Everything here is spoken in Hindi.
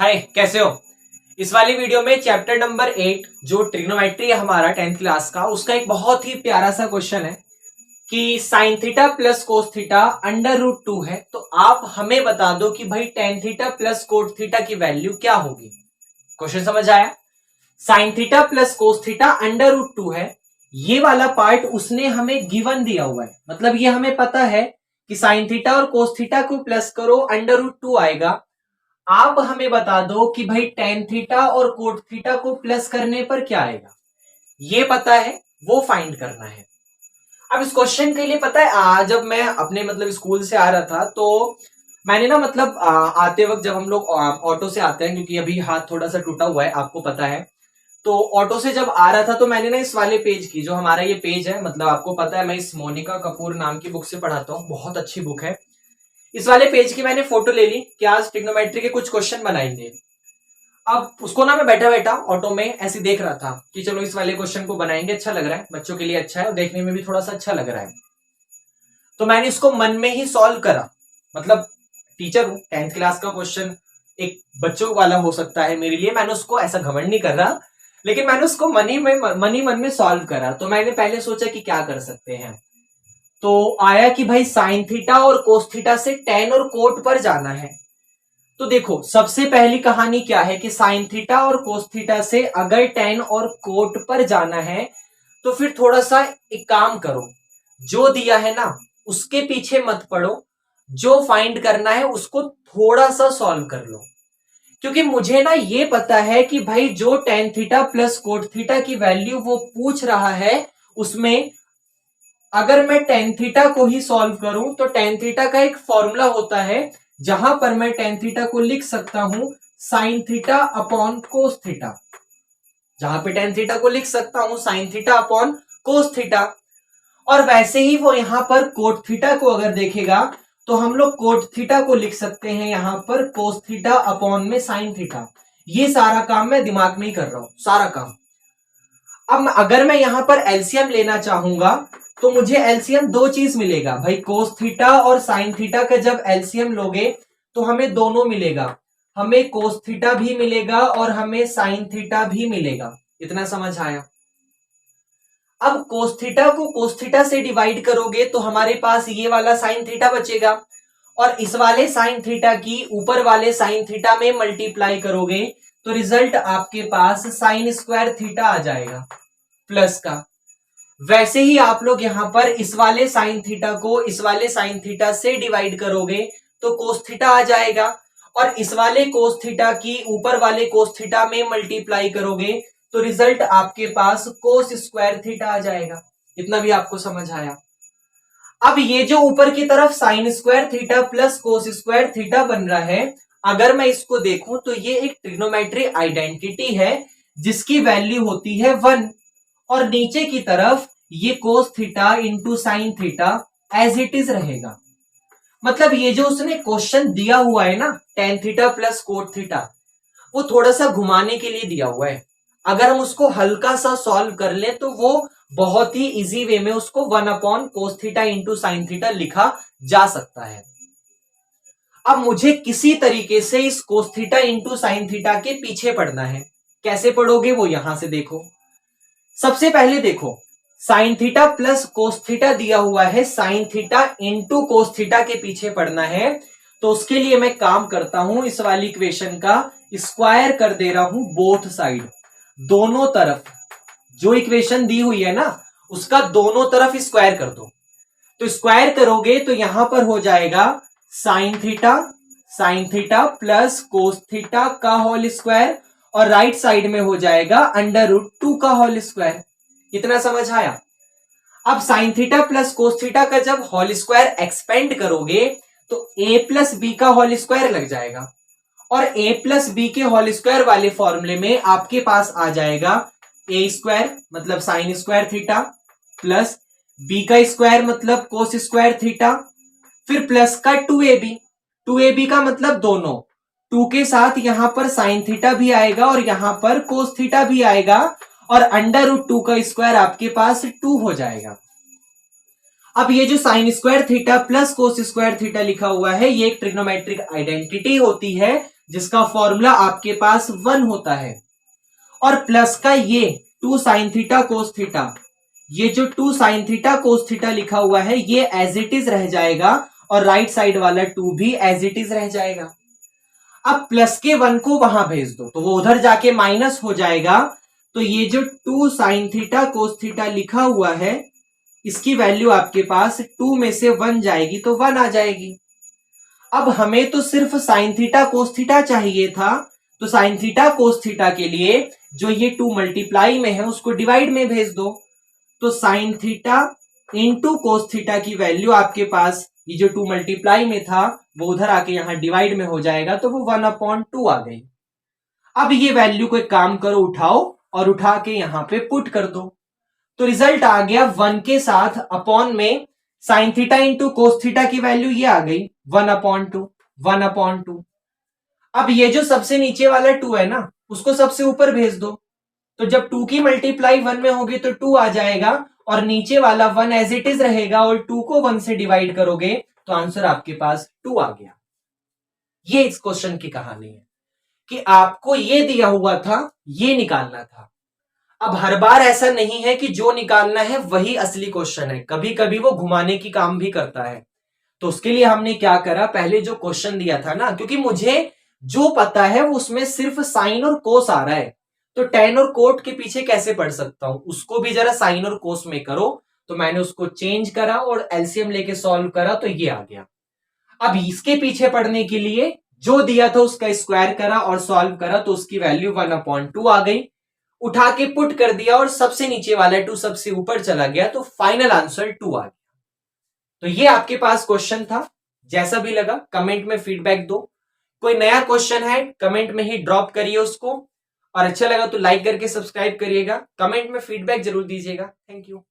हाय, कैसे हो। इस वाली वीडियो में चैप्टर नंबर 8 जो ट्रिग्नोमेट्री है हमारा 10th क्लास का, उसका एक बहुत ही प्यारा सा क्वेश्चन है कि sine theta plus cos theta under root 2 है। तो आप हमें बता दो कि भाई tan theta plus cot theta की वैल्यू क्या होगी। क्वेश्चन समझ आया। Sine theta plus cos theta under root 2 है। ये वाला पार्ट उसने हमें गिवन दिया हुआ है, मतलब ये हमें पता है कि साइन थीटा और कोस थीटा को प्लस करो अंडर रूट 2 आएगा। आप हमें बता दो कि भाई टेन थीटा और कोट थीटा को प्लस करने पर क्या आएगा। ये पता है, वो फाइंड करना है। अब इस क्वेश्चन के लिए पता है, जब मैं अपने मतलब स्कूल से आ रहा था तो मैंने ना मतलब आते वक्त जब हम लोग ऑटो से आते हैं, क्योंकि अभी हाथ थोड़ा सा टूटा हुआ है आपको पता है, तो ऑटो से जब आ रहा था तो मैंने ना इस वाले पेज की, जो हमारा ये पेज है, मतलब आपको पता है मैं इस मोनिका कपूर नाम की बुक से पढ़ाता हूँ, बहुत अच्छी बुक है। इस वाले पेज की मैंने फोटो ले ली कि आज ट्रिग्नोमेट्री के कुछ क्वेश्चन बनाएंगे। अब उसको ना मैं बैठा बैठा ऑटो में ऐसे देख रहा था कि चलो इस वाले क्वेश्चन को बनाएंगे, अच्छा लग रहा है, बच्चों के लिए अच्छा है और देखने में भी थोड़ा सा अच्छा लग रहा है। तो मैंने इसको मन में ही सॉल्व करा। मतलब टीचर हूं, 10th क्लास का क्वेश्चन एक बच्चों वाला हो सकता है मेरे लिए, मैंने उसको ऐसा घमंड नहीं कर रहा, लेकिन मैंने उसको मन में सॉल्व करा। तो मैंने पहले सोचा कि क्या कर सकते हैं, तो आया कि भाई साइन थीटा और कोस थीटा से टेन और कोट पर जाना है। तो देखो सबसे पहली कहानी क्या है कि साइन थीटा और कोस थीटा से अगर टेन और कोट पर जाना है तो फिर थोड़ा सा एक काम करो, जो दिया है ना उसके पीछे मत पड़ो, जो फाइंड करना है उसको थोड़ा सा सॉल्व कर लो। क्योंकि मुझे ना ये पता है कि भाई जो ten theta plus cot theta की वैल्यू वो पूछ रहा है, उसमें अगर मैं टेन थीटा को ही सॉल्व करूं तो टेन थीटा का एक फॉर्मूला होता है, जहां पर मैं टेन थीटा को लिख सकता हूं sine theta upon cos theta. जहां पे टेन थीटा को लिख सकता हूं sine theta upon cos theta. और वैसे ही वो यहां पर कोट थीटा को अगर देखेगा तो हम लोग कोट थीटा को लिख सकते हैं यहां पर कोस थीटा अपॉन में साइन थीटा। ये सारा काम मैं दिमाग में ही कर रहा हूं, सारा काम। अब अगर मैं यहां पर एलसीएम लेना चाहूंगा तो मुझे एलसीएम दो चीज मिलेगा भाई, कोस थीटा और साइन थीटा का जब एलसीएम लोगे तो हमें दोनों मिलेगा, हमें कोस थीटा भी मिलेगा और हमें साइन थीटा भी मिलेगा। इतना समझ आया। अब कोस थीटा को कोस थीटा से डिवाइड करोगे तो हमारे पास ये वाला साइन थीटा बचेगा, और इस वाले साइन थीटा की ऊपर वाले साइन थीटा में मल्टीप्लाई करोगे तो रिजल्ट आपके पास साइन स्क्वायर थीटा आ जाएगा प्लस का। वैसे ही आप लोग यहां पर इस वाले साइन थीटा को इस वाले साइन थीटा से डिवाइड करोगे तो कोस थीटा आ जाएगा, और इस वाले कोस थीटा की ऊपर वाले कोस थीटा में मल्टीप्लाई करोगे तो रिजल्ट आपके पास कोस स्क्वायर थीटा आ जाएगा। इतना भी आपको समझ आया। अब ये जो ऊपर की तरफ sine square theta plus cos square theta बन रहा है, अगर मैं इसको देखूं तो ये एक ट्रिग्नोमेट्री आइडेंटिटी है जिसकी वैल्यू होती है 1, और नीचे की तरफ ये cos theta into sine theta as it is रहेगा। मतलब ये जो उसने क्वेश्चन दिया हुआ है ना ten theta plus cot theta, वो थोड़ा सा घुमाने के लिए दिया हुआ है। अगर हम उसको हल्का सा सॉल्व कर ले तो वो बहुत ही इजी वे में उसको 1 अपॉन कोस थीटा इंटू साइन थीटा लिखा जा सकता है। अब मुझे किसी तरीके से इस कोस थीटा इंटू साइन थीटा के पीछे पड़ना है। कैसे पढ़ोगे वो यहां से देखो। सबसे पहले देखो sign theta plus cos theta दिया हुआ है, sine theta into cos theta के पीछे पड़ना है। तो उसके लिए मैं काम करता हूं, इस वाली इक्वेशन का स्क्वायर कर दे रहा हूं बोथ साइड, दोनों तरफ। जो इक्वेशन दी हुई है ना उसका दोनों तरफ स्क्वायर कर दो। तो स्क्वायर करोगे तो यहां पर हो जाएगा sign theta plus cos theta का होल स्क्वायर, और राइट साइड में हो जाएगा अंडर रूट 2 का होल स्क्वायर। इतना समझ आया। अब sign theta plus cos theta का जब होल स्क्वायर एक्सपेंड करोगे तो a प्लस बी का होल स्क्वायर लग जाएगा, और a प्लस बी के होल स्क्वायर वाले फॉर्मूले में आपके पास आ जाएगा a स्क्वायर मतलब sine square theta plus b का स्क्वायर मतलब कोस स्क्वायर थीटा, फिर प्लस का 2ab का मतलब दोनों, 2 के साथ यहां पर साइन थीटा भी आएगा और यहां पर कोस थीटा भी आएगा, और अंडर रूट 2 का स्क्वायर आपके पास 2 हो जाएगा। अब ये जो sine square theta plus cos square theta लिखा हुआ है ये एक ट्रिग्नोमेट्रिक आइडेंटिटी होती है जिसका फॉर्मूला आपके पास 1 होता है, और प्लस का ये 2 साइन थीटा कोस थीटा, ये जो 2 साइन थीटा कोस थीटा लिखा हुआ है ये एज इट इज रह जाएगा, और राइट साइड वाला 2 भी एज इट इज रह जाएगा। अब प्लस के 1 को वहां भेज दो तो वो उधर जाके माइनस हो जाएगा, तो ये जो 2 साइन थीटा कोस थीटा लिखा हुआ है इसकी वैल्यू आपके पास 2 में से 1 जाएगी तो 1 आ जाएगी। अब हमें तो सिर्फ साइन थीटा कोस थीटा चाहिए था, तो साइन थीटा कोस थीटा के लिए जो ये 2 मल्टीप्लाई में है उसको डिवाइड में भेज दो, तो sine theta into cos theta की वैल्यू आपके पास ये जो 2 मल्टीप्लाई में था वो उधर आके यहां डिवाइड में हो जाएगा, तो वो 1/2 आ गई। अब ये वैल्यू को एक काम करो, उठाओ और उठा के यहां पे पुट कर दो, तो रिजल्ट आ गया 1 के साथ अपॉन में sine theta into cos theta की वैल्यू ये आ गई 1/2। अब ये जो सबसे नीचे वाला 2 है ना उसको सबसे ऊपर भेज दो, तो जब 2 की मल्टीप्लाई 1 में होगी तो 2 आ जाएगा, और नीचे वाला 1 एज इट इज रहेगा, और 2 को 1 से डिवाइड करोगे तो आंसर आपके पास 2 आ गया। ये इस क्वेश्चन की कहानी है कि आपको ये दिया हुआ था, ये निकालना था। अब हर बार ऐसा नहीं है कि जो निकालना है वही असली क्वेश्चन है, कभी कभी वो घुमाने की काम भी करता है। तो उसके लिए हमने क्या करा, पहले जो क्वेश्चन दिया था ना, क्योंकि मुझे जो पता है वो उसमें सिर्फ साइन और कोस आ रहा है, तो टेन और कोट के पीछे कैसे पढ़ सकता हूं, उसको भी जरा साइन और कोस में करो, तो मैंने उसको चेंज करा और एलसीएम लेके सॉल्व करा तो ये आ गया। अब इसके पीछे पढ़ने के लिए जो दिया था उसका स्क्वायर करा और सॉल्व करा तो उसकी वैल्यू 1/2 आ गई, उठा के पुट कर दिया और सबसे नीचे वाला 2 सबसे ऊपर चला गया, तो फाइनल आंसर 2 आ गया। तो ये आपके पास क्वेश्चन था, जैसा भी लगा कमेंट में फीडबैक दो, कोई नया क्वेश्चन है कमेंट में ही ड्रॉप करिए उसको, और अच्छा लगा तो लाइक करके सब्सक्राइब करिएगा, कमेंट में फीडबैक जरूर दीजिएगा। Thank you.